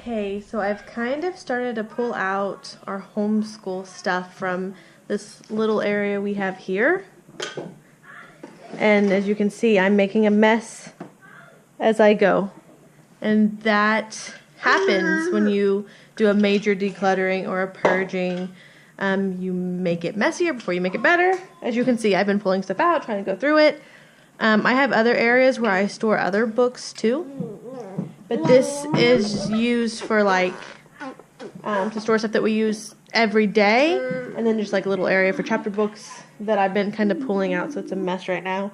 Okay, so I've kind of started to pull out our homeschool stuff from this little area we have here. And as you can see, I'm making a mess as I go. And that happens when you do a major decluttering or a purging. You make it messier before you make it better. As you can see, I've been pulling stuff out, trying to go through it. I have other areas where I store other books too. But this is used for like, to store stuff that we use every day. And then just like a little area for chapter books that I've been kind of pulling out, so it's a mess right now.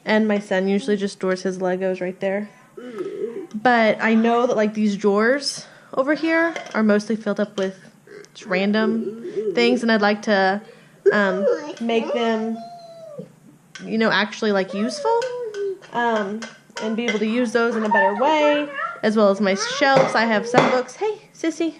And my son usually just stores his Legos right there. But I know that like these drawers over here are mostly filled up with just random things, and I'd like to make them, you know, actually like useful, and be able to use those in a better way, as well as my shelves. I have some books. Hey, sissy.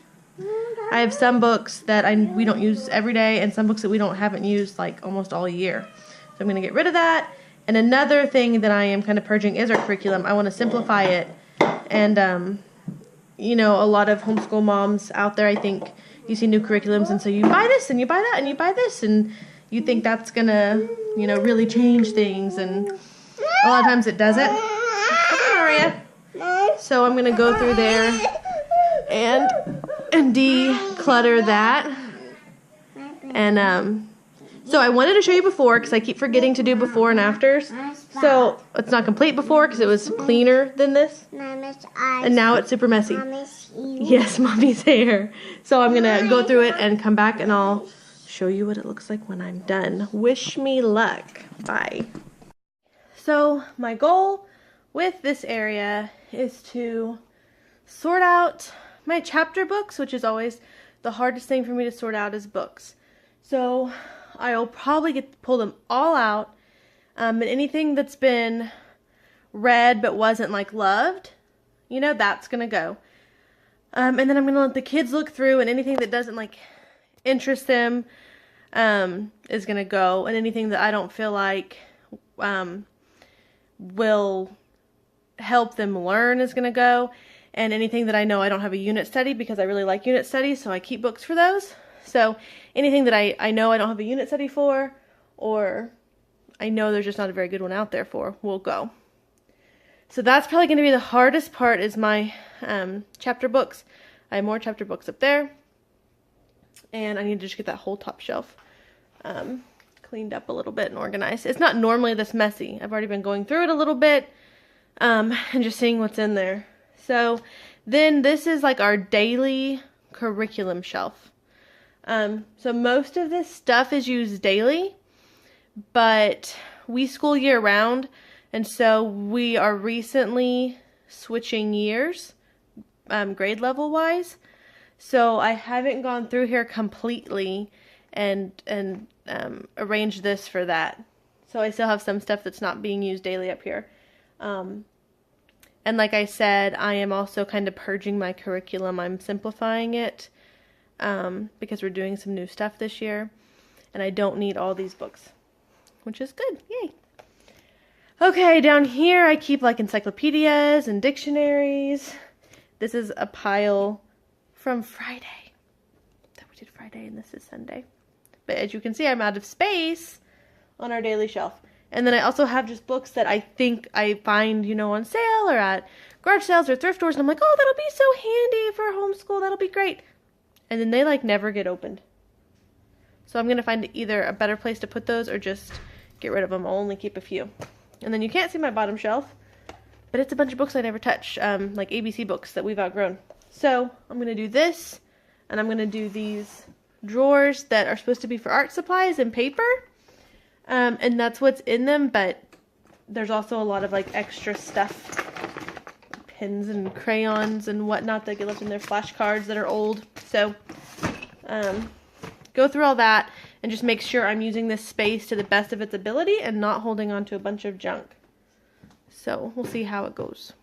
I have some books that we don't use every day, and some books that we haven't used like almost all year. So I'm going to get rid of that. And another thing that I am kind of purging is our curriculum. I want to simplify it. And, you know, a lot of homeschool moms out there, I think, you see new curriculums, and so you buy this, and you buy that, and you buy this, and you think that's going to, you know, really change things. And a lot of times it doesn't. Come on, Maria. So I'm going to go through there and declutter that. And, so I wanted to show you before, because I keep forgetting to do before and afters. So it's not complete before because it was cleaner than this. And now it's super messy. Yes, Mommy's hair. So I'm going to go through it and come back, and I'll show you what it looks like when I'm done. Wish me luck. Bye. So my goal with this area is to sort out my chapter books, which is always the hardest thing for me to sort out is books. So I'll probably pull them all out, and anything that's been read but wasn't like loved, you know, that's gonna go. And then I'm gonna let the kids look through, and anything that doesn't like interest them is gonna go, and anything that I don't feel like will help them learn is gonna go, and anything that I know I don't have a unit study, because I really like unit studies, so I keep books for those. So anything that I know I don't have a unit study for, or I know there's just not a very good one out there for, will go. So that's probably going to be the hardest part, is my chapter books. I have more chapter books up there, and I need to just get that whole top shelf cleaned up a little bit and organized. It's not normally this messy. I've already been going through it a little bit and just seeing what's in there. So then this is like our daily curriculum shelf. So most of this stuff is used daily, but we school year round, and so we are recently switching years, grade level wise. So I haven't gone through here completely and arranged this for that. So I still have some stuff that's not being used daily up here. And like I said, I am also kind of purging my curriculum. I'm simplifying it. Because we're doing some new stuff this year, and I don't need all these books, which is good. Yay. Okay, down here I keep like encyclopedias and dictionaries. This is a pile from Friday that we did Friday, and this is Sunday. But as you can see, I'm out of space on our daily shelf. And then I also have just books that I think I find, you know, on sale or at garage sales or thrift stores, and I'm like, oh, that'll be so handy for homeschool. That'll be great. And then they like never get opened. So I'm going to find either a better place to put those or just get rid of them. I'll only keep a few. And then you can't see my bottom shelf, but it's a bunch of books I never touch, like ABC books that we've outgrown. So I'm going to do this, and I'm going to do these drawers that are supposed to be for art supplies and paper. And that's what's in them, but there's also a lot of like extra stuff. Pens and crayons and whatnot that get left in their flashcards that are old. So go through all that and just make sure I'm using this space to the best of its ability and not holding on to a bunch of junk. So we'll see how it goes.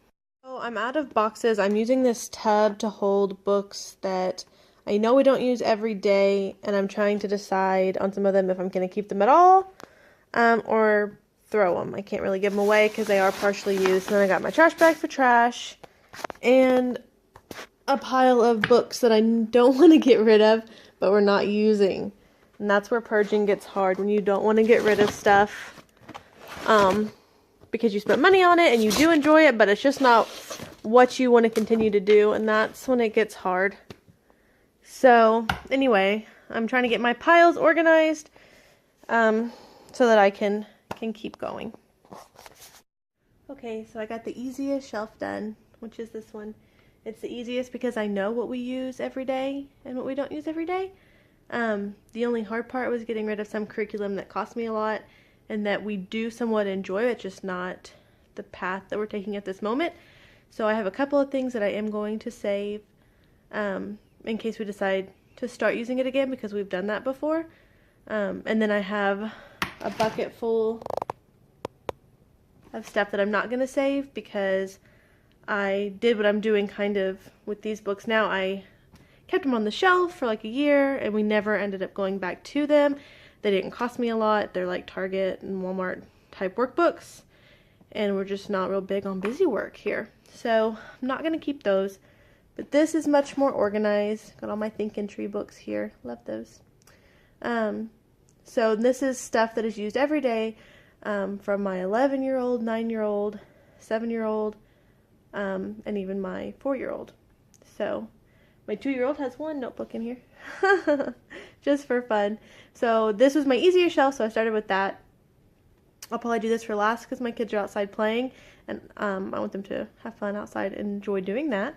So I'm out of boxes. I'm using this tub to hold books that I know we don't use every day, and I'm trying to decide on some of them if I'm going to keep them at all or throw them. I can't really give them away because they are partially used. And then I got my trash bag for trash, and a pile of books that I don't want to get rid of, but we're not using. And that's where purging gets hard, when you don't want to get rid of stuff because you spent money on it and you do enjoy it, but it's just not what you want to continue to do, and that's when it gets hard. So anyway, I'm trying to get my piles organized so that I can keep going. Okay, so I got the easiest shelf done, which is this one. It's the easiest because I know what we use every day and what we don't use every day. The only hard part was getting rid of some curriculum that cost me a lot and that we do somewhat enjoy. It's just not the path that we're taking at this moment. So I have a couple of things that I am going to save in case we decide to start using it again, because we've done that before. And then I have a bucket full of stuff that I'm not going to save because I did what I'm doing kind of with these books now. I kept them on the shelf for like a year and we never ended up going back to them. They didn't cost me a lot. They're like Target and Walmart type workbooks, and we're just not real big on busy work here. So I'm not going to keep those, but this is much more organized. Got all my Think and Tree books here. Love those. So this is stuff that is used every day from my 11-year-old, 9-year-old, 7-year-old, and even my 4-year-old. So my 2-year-old has one notebook in here just for fun. So this was my easier shelf, so I started with that. I'll probably do this for last because my kids are outside playing, and I want them to have fun outside and enjoy doing that.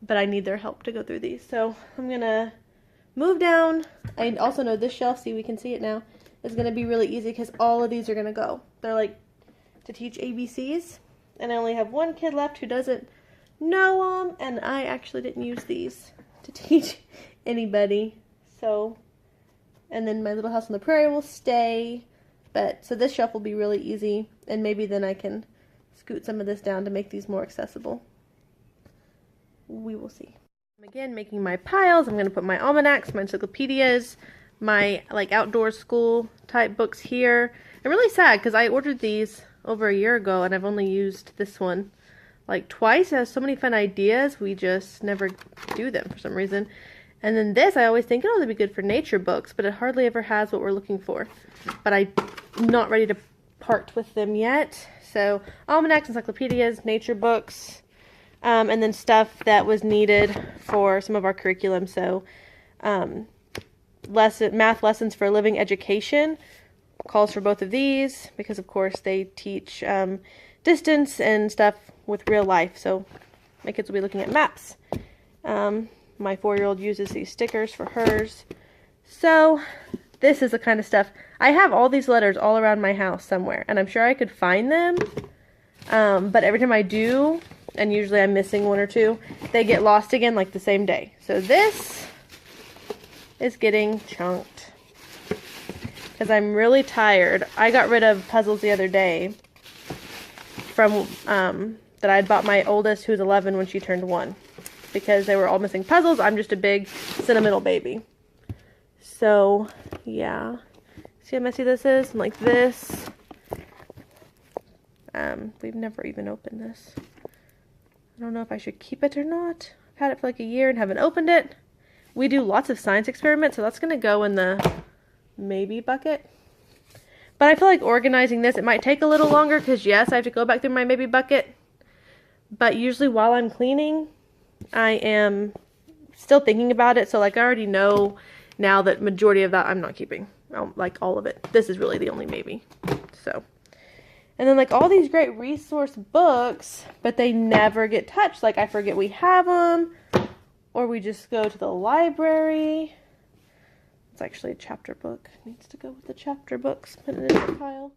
But I need their help to go through these. So I'm going to move down. I also know this shelf, see, we can see it now, is going to be really easy because all of these are going to go. They're like to teach ABCs, and I only have one kid left who doesn't know them, and I actually didn't use these to teach anybody. So, and then my Little House on the Prairie will stay, but so this shelf will be really easy, and maybe then I can scoot some of this down to make these more accessible. We will see. I'm again making my piles. I'm going to put my almanacs, my encyclopedias, my like outdoor school type books here. I'm really sad because I ordered these over a year ago and I've only used this one like twice. It has so many fun ideas. We just never do them for some reason. And then this, I always think, oh, that'd be good for nature books, but it hardly ever has what we're looking for. But I'm not ready to part with them yet. So almanacs, encyclopedias, nature books, and then stuff that was needed for some of our curriculum. So math lessons for living education calls for both of these because, of course, they teach distance and stuff with real life. So my kids will be looking at maps. My 4-year-old uses these stickers for hers. So this is the kind of stuff. I have all these letters all around my house somewhere, and I'm sure I could find them. But every time I do, and usually I'm missing one or two, they get lost again like the same day. So this is getting chunked because I'm really tired. I got rid of puzzles the other day from that I had bought my oldest, who's 11, when she turned 1, because they were all missing puzzles. I'm just a big sentimental baby. So yeah, see how messy this is? And like this, we've never even opened this. I don't know if I should keep it or not. I've had it for like a year and haven't opened it. We do lots of science experiments, so that's going to go in the maybe bucket. But I feel like organizing this, it might take a little longer because, yes, I have to go back through my maybe bucket. But usually while I'm cleaning, I am still thinking about it. So, like, I already know now that majority of that I'm not keeping. Like, all of it. This is really the only maybe. So, and then, like, all these great resource books, but they never get touched. Like, I forget we have them, or we just go to the library. It's actually a chapter book. It needs to go with the chapter books. Put it in a pile.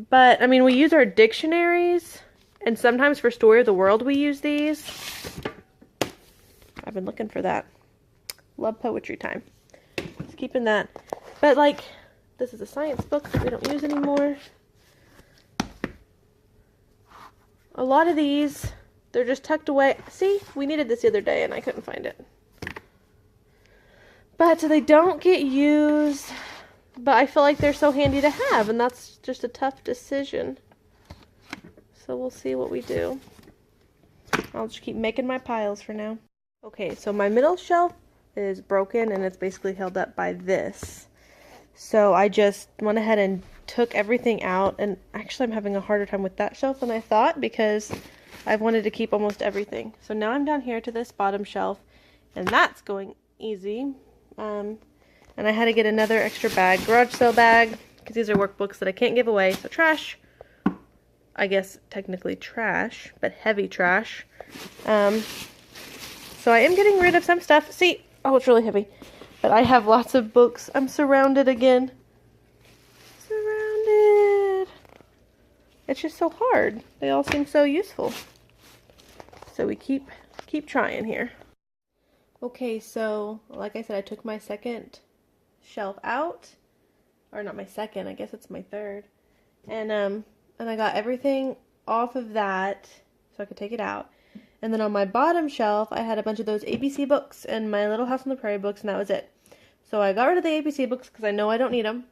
But, I mean, we use our dictionaries, and sometimes for Story of the World we use these. I've been looking for that. Love poetry time. Just keeping that. But, like, this is a science book that we don't use anymore. A lot of these, they're just tucked away. See, we needed this the other day and I couldn't find it. But they don't get used. But I feel like they're so handy to have, and that's just a tough decision. So we'll see what we do. I'll just keep making my piles for now. Okay, so my middle shelf is broken and it's basically held up by this. So I just went ahead and took everything out, and actually I'm having a harder time with that shelf than I thought because I've wanted to keep almost everything. So now I'm down here to this bottom shelf, and that's going easy. And I had to get another extra bag, garage sale bag, because these are workbooks that I can't give away, so trash. I guess technically trash, but heavy trash. So I am getting rid of some stuff. See, oh, it's really heavy. But I have lots of books. I'm surrounded again. Surrounded. It's just so hard. They all seem so useful. So we keep trying here. Okay, so like I said, I took my second shelf out. Or not my second, I guess it's my third. And I got everything off of that so I could take it out. And then on my bottom shelf, I had a bunch of those ABC books and my Little House on the Prairie books, and that was it. So I got rid of the ABC books because I know I don't need them.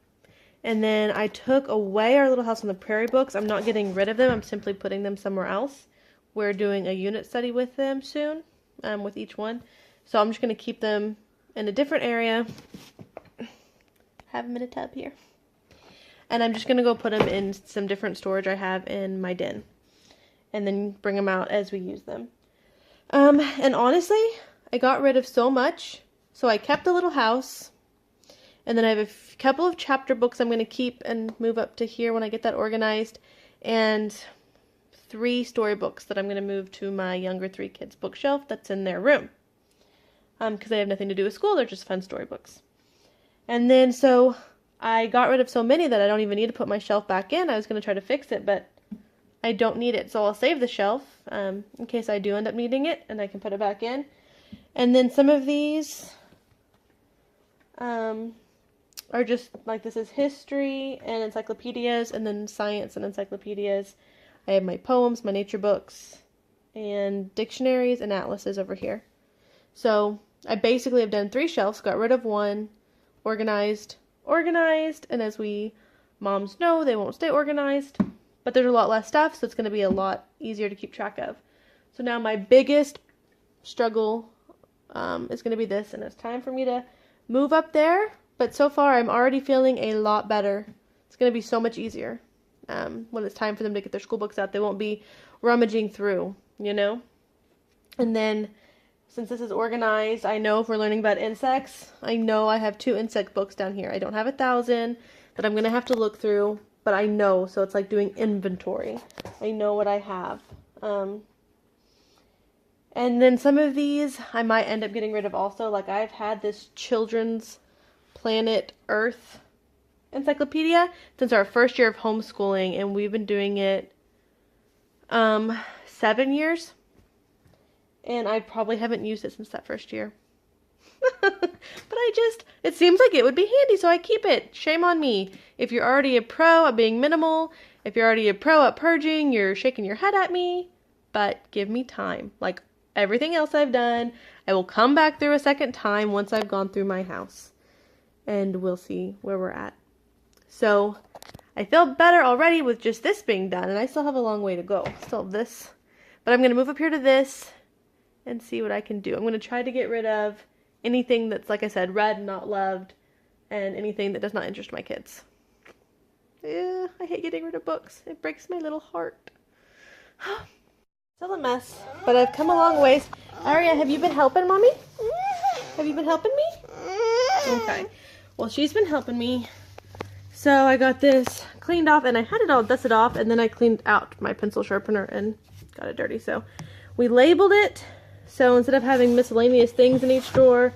And then I took away our Little House on the Prairie books. I'm not getting rid of them. I'm simply putting them somewhere else. We're doing a unit study with them soon, with each one. So I'm just going to keep them in a different area. Have them in a tub here. And I'm just going to go put them in some different storage I have in my den. And then bring them out as we use them. And honestly, I got rid of so much. So I kept the little house. And then I have a couple of chapter books I'm going to keep and move up to here when I get that organized. And 3 storybooks that I'm going to move to my younger 3 kids' bookshelf that's in their room. Because they have nothing to do with school. They're just fun storybooks. And then so I got rid of so many that I don't even need to put my shelf back in. I was going to try to fix it, but I don't need it, so I'll save the shelf in case I do end up needing it, and I can put it back in. And then some of these are just, like, this is history and encyclopedias, and then science and encyclopedias. I have my poems, my nature books, and dictionaries and atlases over here. So I basically have done 3 shelves, got rid of 1, organized, and as we moms know, they won't stay organized. But there's a lot less stuff, so it's going to be a lot easier to keep track of. So now my biggest struggle is going to be this, and it's time for me to move up there. But so far, I'm already feeling a lot better. It's going to be so much easier when it's time for them to get their school books out. They won't be rummaging through, you know? And then, since this is organized, I know if we're learning about insects, I know I have 2 insect books down here. I don't have 1,000 that I'm going to have to look through. But I know, so it's like doing inventory. I know what I have. And then some of these I might end up getting rid of also. Like I've had this Children's Planet Earth encyclopedia since our first year of homeschooling, and we've been doing it 7 years. And I probably haven't used it since that first year. But it seems like it would be handy, so I keep it. Shame on me. If you're already a pro at being minimal, if you're already a pro at purging, you're shaking your head at me. But give me time. Like everything else I've done, I will come back through a second time once I've gone through my house. And we'll see where we're at. So, I feel better already with just this being done, and I still have a long way to go. Still have this. But I'm going to move up here to this and see what I can do. I'm going to try to get rid of anything that's, like I said, read, not loved, and anything that does not interest my kids. Yeah, I hate getting rid of books. It breaks my little heart. Still a mess, but I've come a long ways. Aria, have you been helping Mommy? Have you been helping me? Okay. Well, she's been helping me. So I got this cleaned off, and I had it all dusted off, and then I cleaned out my pencil sharpener and got it dirty. So we labeled it. So instead of having miscellaneous things in each drawer,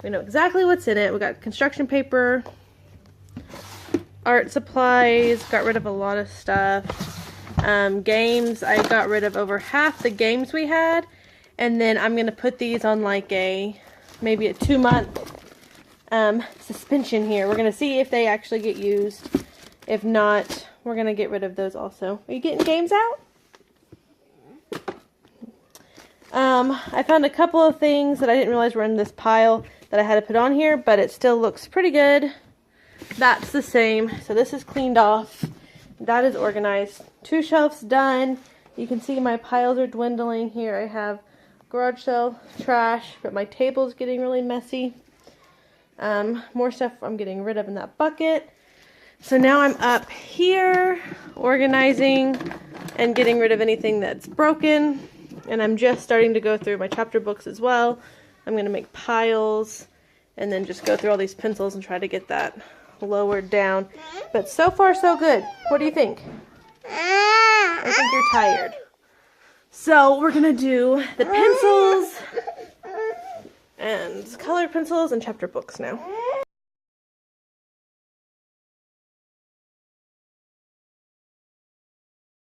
we know exactly what's in it. We got construction paper, art supplies, got rid of a lot of stuff. Games, I got rid of over half the games we had. And then I'm going to put these on like maybe a 2-month suspension here. We're going to see if they actually get used. If not, we're going to get rid of those also. Are you getting games out? I found a couple of things that I didn't realize were in this pile that I had to put on here, but it still looks pretty good. That's the same. So this is cleaned off. That is organized. 2 shelves done. You can see my piles are dwindling here. I have garage sale trash, but my table's getting really messy. More stuff I'm getting rid of in that bucket. So now I'm up here organizing and getting rid of anything that's broken. And I'm just starting to go through my chapter books as well. I'm going to make piles and then just go through all these pencils and try to get that lowered down. But so far so good. What do you think? I think you're tired. So we're going to do the pencils and colored pencils and chapter books now.